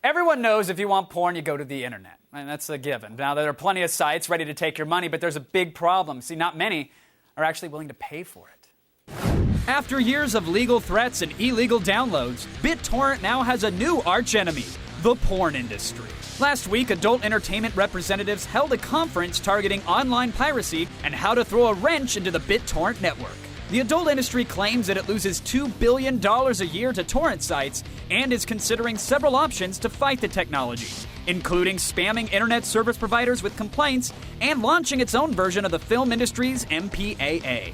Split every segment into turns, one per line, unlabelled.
Everyone knows if you want porn, you go to the internet. And that's a given. Now, there are plenty of sites ready to take your money, but there's a big problem. See, not many are actually willing to pay for it. After years of legal threats and illegal downloads, BitTorrent now has a new archenemy, the porn industry. Last week, adult entertainment representatives held a conference targeting online piracy and how to throw a wrench into the BitTorrent network. The adult industry claims that it loses $2 billion a year to torrent sites and is considering several options to fight the technology, including spamming internet service providers with complaints and launching its own version of the film industry's MPAA.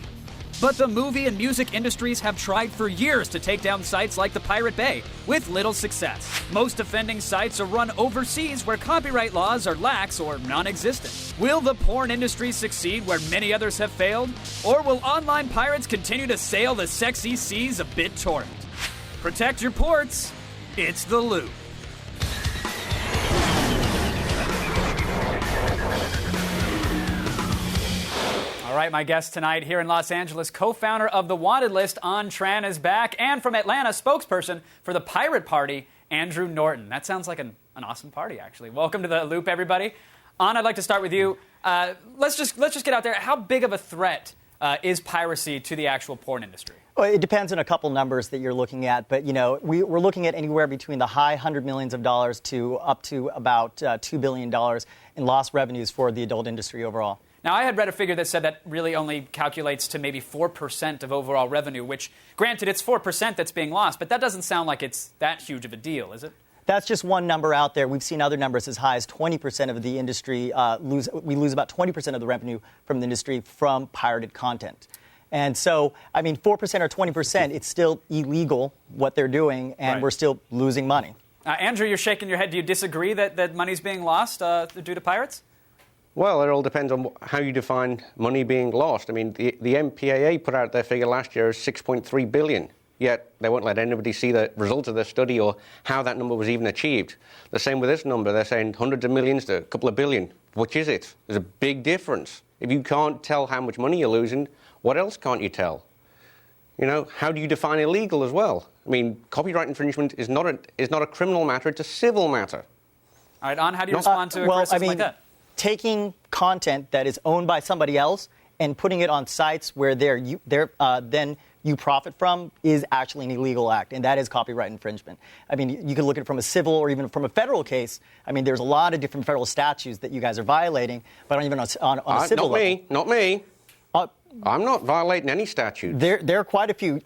But the movie and music industries have tried for years to take down sites like the Pirate Bay, with little success. Most offending sites are run overseas where copyright laws are lax or non-existent. Will the porn industry succeed where many others have failed? Or will online pirates continue to sail the sexy seas of BitTorrent? Protect your ports. It's The Loop. All right, my guest tonight here in Los Angeles, co-founder of the Wanted List, Tran, is back, and from Atlanta, spokesperson for the Pirate Party, Andrew Norton. That sounds like an awesome party, actually. Welcome to The Loop, everybody. I'd like to start with you. Let's just get out there. How big of a threat is piracy to the actual porn industry?
Well, it depends on a couple numbers that you're looking at, but we're looking at anywhere between the high $100 millions to up to about $2 billion in lost revenues for the adult industry overall.
Now, I had read a figure that said that really only calculates to maybe 4% of overall revenue, which, granted, it's 4% that's being lost, but that doesn't sound like it's that huge of a deal, is it?
That's just one number out there. We've seen other numbers as high as 20% of the industry we lose about 20% of the revenue from the industry from pirated content. And so, 4% or 20%, it's still illegal what they're doing, and We're still losing money.
Andrew, you're shaking your head. Do you disagree that money's being lost due to pirates?
Well, it all depends on how you define money being lost. The MPAA put out their figure last year as $6.3 billion, yet they won't let anybody see the results of their study or how that number was even achieved. The same with this number. They're saying hundreds of millions to a couple of billion. Which is it? There's a big difference. If you can't tell how much money you're losing, what else can't you tell? How do you define illegal as well? Copyright infringement is not a criminal matter, it's a civil matter.
All right, how do you respond to a criticism like that?
Taking content that is owned by somebody else and putting it on sites where then you profit from is actually an illegal act, and that is copyright infringement. You can look at it from a civil or even from a federal case. There's a lot of different federal statutes that you guys are violating, but even on a civil level.
Not me. I'm not violating any statute.
There are quite a few.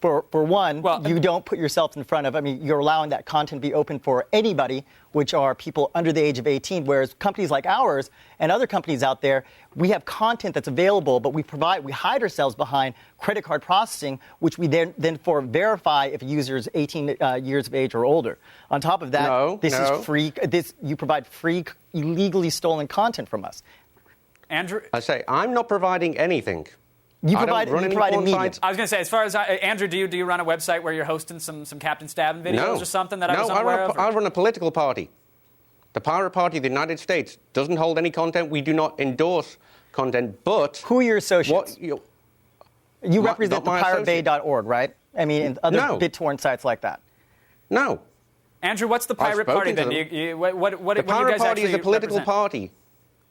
For one, you don't put yourself in front of, you're allowing that content to be open for anybody, which are people under the age of 18, whereas companies like ours and other companies out there, we have content that's available, but we hide ourselves behind credit card processing, which we then verify if a user is 18 years of age or older. On top of that, is free. You provide free, illegally stolen content from us.
Andrew?
I say, I'm not providing anything.
You provide media.
I was going to say, as far as Andrew, do you run a website where you're hosting some Captain Stabbing videos or something that I was unaware of?
I run a political party. The Pirate Party of the United States doesn't hold any content. We do not endorse content, but...
Who are your associates? You represent the piratebay.org, right? And other BitTorrent sites like that.
No.
Andrew, what's the Pirate Party then?
The Pirate Party is a political party.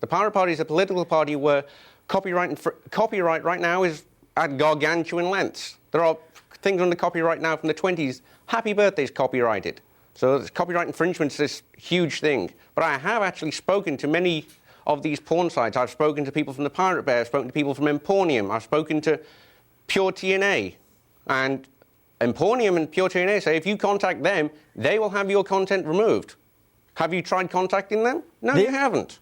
The Pirate Party is a political party where copyright right now is at gargantuan lengths. There are things under copyright now from the 20s. Happy Birthday's copyrighted. So copyright infringement is this huge thing. But I have actually spoken to many of these porn sites. I've spoken to people from the Pirate Bay. I've spoken to people from Emporium. I've spoken to Pure TNA. And Emporium and Pure TNA say if you contact them, they will have your content removed. Have you tried contacting them? No, you haven't.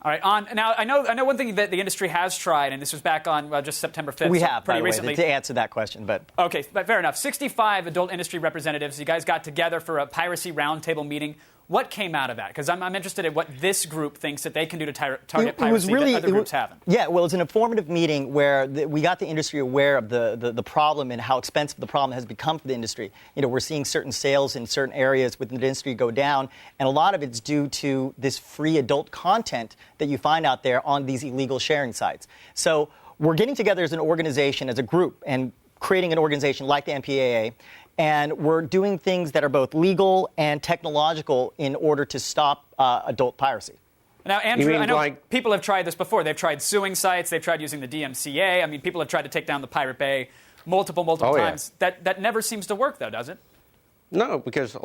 All right, now I know one thing that the industry has tried, and this was back on just September 5th.
We have,
pretty
by the
recently.
way, to answer that question, but...
Okay, but fair enough. 65 adult industry representatives, you guys got together for a piracy roundtable meeting. What came out of that? Because I'm interested in what this group thinks that they can do to target piracy that other groups haven't.
Yeah, well, it's an informative meeting where we got the industry aware of the problem and how expensive the problem has become for the industry. We're seeing certain sales in certain areas within the industry go down, and a lot of it's due to this free adult content that you find out there on these illegal sharing sites. So we're getting together as an organization, as a group, and creating an organization like the MPAA, and we're doing things that are both legal and technological in order to stop adult piracy.
Now, Andrew, I know people have tried this before. They've tried suing sites. They've tried using the DMCA. I mean, people have tried to take down the Pirate Bay multiple times. Yeah. That never seems to work, though, does it?
No, because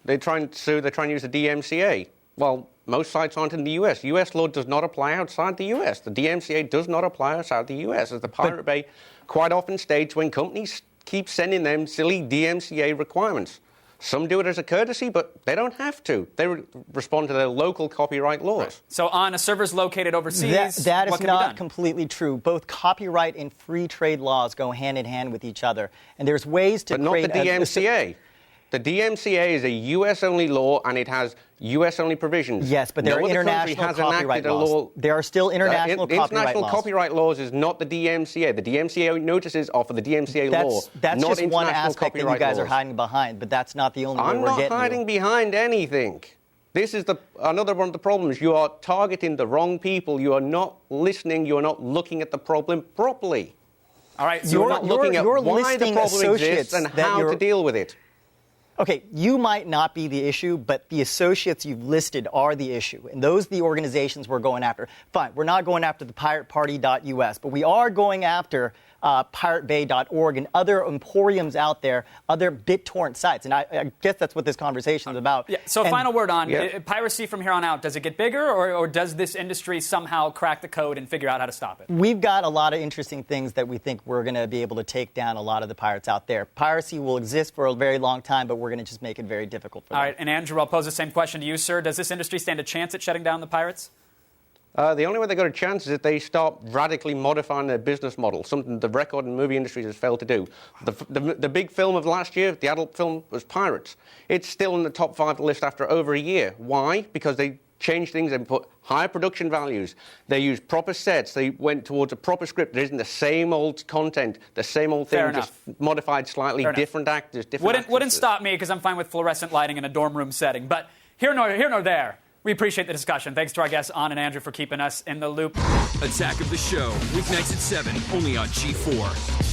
they try and sue. They try and use the DMCA. Well, most sites aren't in the U.S. U.S. law does not apply outside the U.S. The DMCA does not apply outside the U.S. As the Pirate Bay quite often states when companies keep sending them silly DMCA requirements. Some do it as a courtesy, but they don't have to. They respond to their local copyright laws.
Right. So on a servers located overseas,
that is not completely true. Both copyright and free trade laws go hand in hand with each other. And there's ways to create...
But not the DMCA. The DMCA is a U.S.-only law, and it has U.S.-only provisions.
Yes, but there are international copyright laws. There are still international copyright laws.
International copyright laws is not the DMCA. The DMCA notices are for the DMCA law,
that's
not
just one aspect that you guys are hiding behind, but that's not the only way we're getting
I'm not hiding behind anything. This is another one of the problems. You are targeting the wrong people. You are not listening. You are not looking at the problem properly.
All right,
so you're not looking at why the problem exists and how to deal with it.
Okay, you might not be the issue, but the associates you've listed are the issue. And those are the organizations we're going after. Fine, we're not going after the pirateparty.us, but we are going after piratebay.org and other emporiums out there, other BitTorrent sites. And I guess that's what this conversation is about.
Yeah, so final word on piracy from here on out. Does it get bigger, or does this industry somehow crack the code and figure out how to stop it?
We've got a lot of interesting things that we think we're going to be able to take down a lot of the pirates out there. Piracy will exist for a very long time, but we're going to just make it very difficult for them.
All right, and Andrew, I'll pose the same question to you, sir. Does this industry stand a chance at shutting down the pirates?
The only way they got a chance is if they start radically modifying their business model, something the record and movie industry has failed to do. The big film of last year, the adult film, was Pirates. It's still in the top 5 list after over a year. Why? Because they changed things and put higher production values. They used proper sets. They went towards a proper script. There isn't the same old content, the same old thing, just modified slightly, different actors, different
Wouldn't stop me, because I'm fine with fluorescent lighting in a dorm room setting. But here nor there. We appreciate the discussion. Thanks to our guests, An and Andrew, for keeping us in the loop.
Attack of the Show, weeknights at 7, only on G4.